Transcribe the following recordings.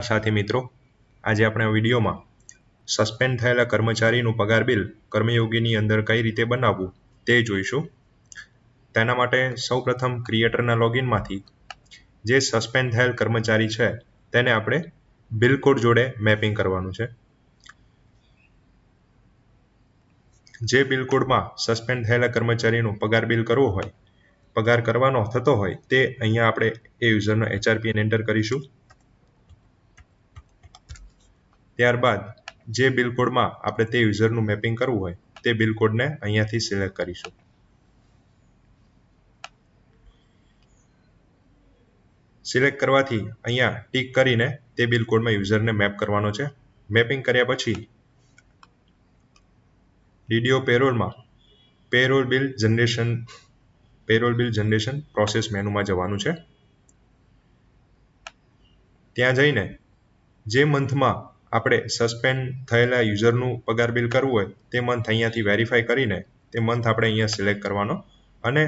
साथी मित्रों, आज આપણે વિડિયોમાં સસ્પેન્ડ થયેલા કર્મચારીનું પગાર બિલ કર્મયોગીની અંદર કઈ રીતે બનાવવું તે જોઈશું। તેના માટે સૌપ્રથમ ક્રિએટરના લોગિનમાંથી જે સસ્પેન્ડ થયેલ કર્મચારી છે તેને આપણે બિલ કોડ જોડે મેપિંગ કરવાનું છે। જે બિલ કોડમાં સસ્પેન્ડ થયેલા કર્મચારીનું પગાર બિલ કરવું હોય, પગાર કરવાનો થતો હોય તે અહીંયા આપણે એ યુઝરનો HRPN એન્ટર કરીશું। ત્યારબાદ જે બિલ કોડમાં આપણે તે યુઝરનું મેપિંગ કરવું હોય તે બિલ કોડને અહીંયાથી સિલેક્ટ કરીશું। સિલેક્ટ કરવાથી અહીંયા ટિક કરીને તે બિલ કોડમાં યુઝરને મેપ કરવાનો છે। મેપિંગ કર્યા પછી DDO પેરોલમાં પેરોલ બિલ જનરેશન પ્રોસેસ મેનુમાં જવાનું છે। ત્યાં જઈને જે મંથમાં આપણે સસ્પેન્ડ થયેલા યુઝરનું પગાર બિલ કરવું હોય તે મંથ અહીંયાથી વેરીફાઈ કરીને તે મંથ આપણે અહીંયા સિલેક્ટ કરવાનો અને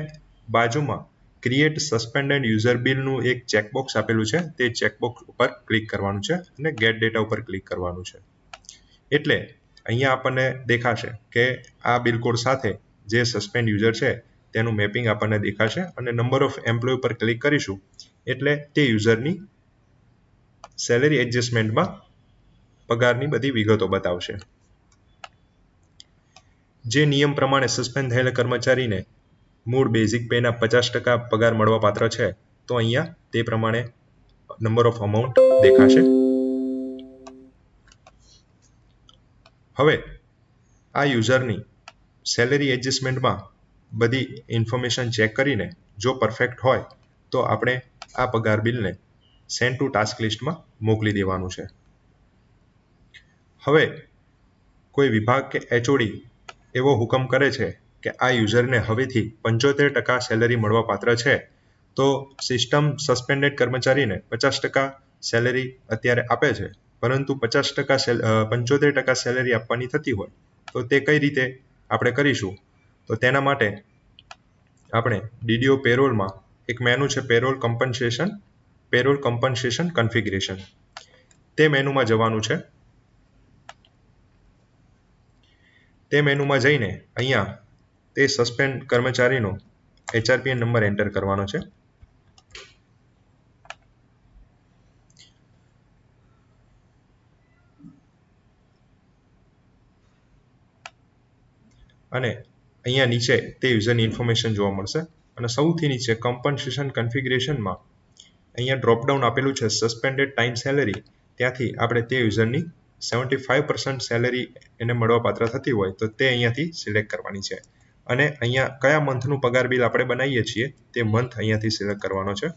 બાજુમાં ક્રિએટ સસ્પેન્ડેડ યુઝર બિલનું એક ચેકબોક્સ આપેલું છે તે ચેકબોક્સ ઉપર ક્લિક કરવાનું છે અને ગેટ ડેટા ઉપર ક્લિક કરવાનું છે। એટલે અહીંયા આપણને દેખાશે કે આ બિલ કોડ સાથે જે સસ્પેન્ડ યુઝર છે તેનું મેપિંગ આપણને દેખાશે અને નંબર ઓફ એમ્પ્લોય ઉપર ક્લિક કરીશું એટલે તે યુઝરની સેલેરી એડજસ્ટમેન્ટમાં પગારની બધી વિગતો બતાવશે। જે નિયમ પ્રમાણે સસ્પેન્ડ થયેલા કર્મચારીને મૂળ બેઝિક પેના 50% પગાર મળવાપાત્ર છે તો અહીંયા તે પ્રમાણે નંબર ઓફ અમાઉન્ટ દેખાશે। હવે આ યુઝરની સેલેરી એડજસ્ટમેન્ટમાં બધી ઇન્ફોર્મેશન ચેક કરીને જો પરફેક્ટ હોય તો આપણે આ પગાર બિલને સેન્ડ ટુ ટાસ્ક લિસ્ટમાં મોકલી દેવાનું છે। હવે કોઈ વિભાગ કે HOD એવો હુકમ કરે છે કે આ યુઝરને હવેથી 75% સેલેરી મળવાપાત્ર છે તો સિસ્ટમ સસ્પેન્ડેડ કર્મચારીને 50% સેલેરી અત્યારે આપે છે, પરંતુ 75% સેલેરી આપવાની થતી હોય તો તે કઈ રીતે આપણે કરીશું તો તેના માટે આપણે DDO પેરોલમાં એક મેનુ છે પેરોલ કમ્પન્સેશન કન્ફિગરેશન, તે મેનુમાં જવાનું છે। તે મેનુમાં જઈને અહીંયા તે સસ્પેન્ડ કર્મચારીનો HRPN નંબર એન્ટર કરવાનો છે। અને અહીંયા નીચે તે યુઝરની ઇન્ફોર્મેશન જોવા મળશે અને સૌથી નીચે કમ્પન્સેશન કન્ફિગરેશનમાં અહીંયા ડ્રોપડાઉન આપેલું છે સસ્પેન્ડેડ ટાઈમ સેલેરી, ત્યાંથી આપણે તે યુઝરની 75% સેલેરી એને મળવાપાત્ર થતી હોય તો તે અહીંયાથી સિલેક્ટ કરવાની છે અને અહીંયા કયા મંથનું પગાર બિલ આપણે બનાવીએ છીએ તે મંથ અહીંયાથી સિલેક્ટ કરવાનો છે।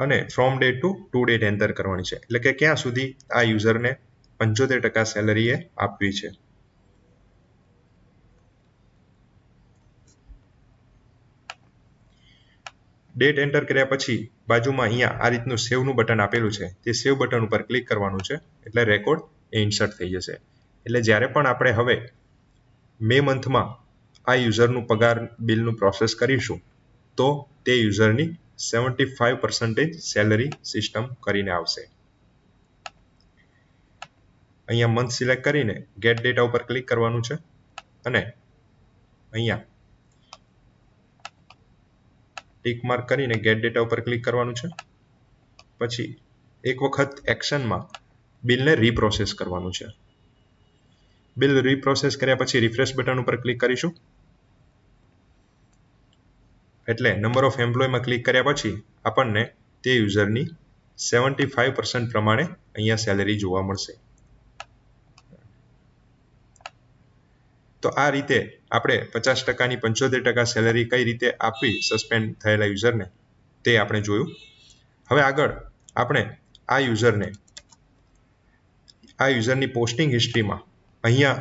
અને from date to date enter કરવાની છે, એટલે કે ક્યાં સુધી આ યુઝરને 75% સેલેરી એ આપવી છે। ડેટ એન્ટર કર્યા પછી બાજુમાં અહીંયા આ રીતનું સેવનું બટન આપેલું છે, તે સેવ બટન ઉપર ક્લિક કરવાનું છે એટલે રેકોર્ડ એ ઇન્સર્ટ થઈ જશે। એટલે જ્યારે પણ આપણે હવે મે મંથમાં આ યુઝરનું પગાર બિલનું પ્રોસેસ કરીશું તો તે યુઝરની 75% સેલેરી સિસ્ટમ કરીને આવશે। અહીંયા મંથ સિલેક્ટ કરીને ગેટ ડેટા ઉપર ક્લિક કરવાનું છે અને અહીંયા ટિક માર્ક કરીને ગેટ ડેટા ઉપર ક્લિક કરવાનું છે। પછી એક વખત એક્શનમાં બિલને રીપ્રોસેસ કરવાનું છે। બિલ રીપ્રોસેસ કર્યા પછી રિફ્રેશ બટન ઉપર ક્લિક કરીશું એટલે નંબર ઓફ એમ્પ્લોયમાં ક્લિક કર્યા પછી આપણને તે યુઝરની 75% પ્રમાણે અહીંયા સેલેરી જોવા મળશે। તો આ રીતે આપણે 50%ની 75% સેલેરી કઈ રીતે આપવી સસ્પેન્ડ થયેલા યુઝરને તે આપણે જોયું। હવે આગળ આપણે આ યુઝરની પોસ્ટિંગ હિસ્ટ્રીમાં અહીંયા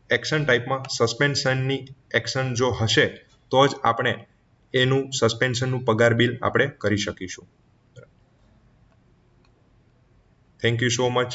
એક્શન ટાઈપમાં સસ્પેન્શનની એક્શન જો હશે તો જ આપણે એનું સસ્પેન્શનનું પગાર બિલ આપણે કરી શકીશું। Thank you so much.